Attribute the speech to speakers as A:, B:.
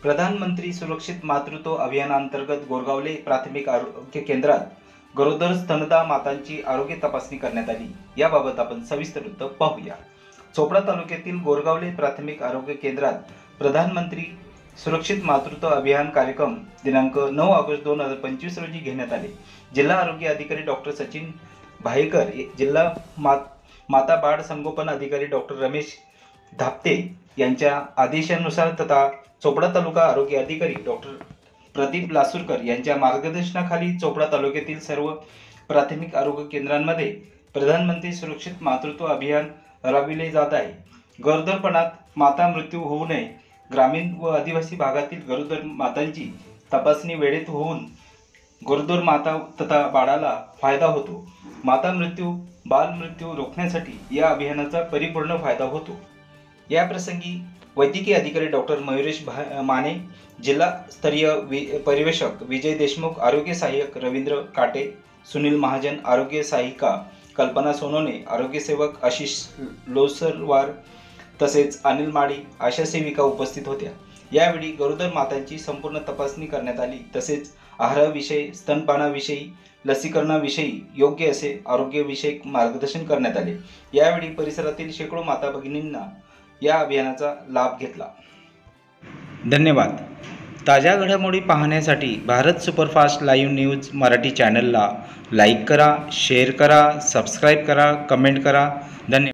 A: प्रधानमंत्री सुरक्षित मातृत्व अभियानांतर्गत गोरगावले प्राथमिक आरोग्य केंद्रात गरोदर स्तनदा मातांची आरोग्य तपासणी करण्यात आली। याबाबत आपण सविस्तर वृत्त पाहूया। चोपडा तालुक्यातील गोरगावले प्राथमिक आरोग्य केंद्रात प्रधानमंत्री सुरक्षित मातृत्व अभियान कार्यक्रम दिनांक 9 ऑगस्ट 2025 रोजी घेण्यात आले। जिल्हा आरोग्य अधिकारी डॉक्टर सचिन भायेकर, जिल्हा माता बाळ संगोपन अधिकारी डॉक्टर रमेश धापते यांच्या आदेशानुसार तथा चोपडा तालुका आरोग्य अधिकारी डॉक्टर प्रदीप लासूरकर यांच्या मार्गदर्शनाखाली चोपडा तालुक्यातील सर्व प्राथमिक आरोग्य केंद्रांमध्ये प्रधानमंत्री सुरक्षित मातृत्व अभियान राबविले जात आहे। गरोदरपणात माता मृत्यू होऊ नये, ग्रामीण व आदिवासी भागातील गरोदर मातांची तपासणी वेळेत होऊन गरोदर माता तथा बाळाला फायदा होतो। माता मृत्यू, बाल मृत्यू रोखण्यासाठी या अभियानाचा परिपूर्ण फायदा होतो। या प्रसंगी वैद्यकीय अधिकारी डॉक्टर मयुरेश माने, जिल्हा स्तरीय परिवेशक विजय देशमुख, आरोग्य सहाय्यक रवींद्र काटे, सुनील महाजन, आरोग्य सहायिका कल्पना सोनोने, आरोग्य सेवक आशिष लोसरवार तसेच अनिल माडी, आशा सेविका उपस्थित होत्या। यावेळी गरोदर मातांची संपूर्ण तपासणी करण्यात आली। तसेच आहाराविषयी, स्तनपानाविषयी, लसीकरणाविषयी योग्य असे आरोग्यविषयक मार्गदर्शन करण्यात आले। यावेळी परिसरातील शेकडो माता भगिनींना या अभियानाचा लाभ घेतला। धन्यवाद। ताज्या घडामोडी पाहण्यासाठी Bharat superfast live news Marathi चॅनलला लाईक करा, शेअर करा, सबस्क्राईब करा, कमेंट करा। धन्यवाद।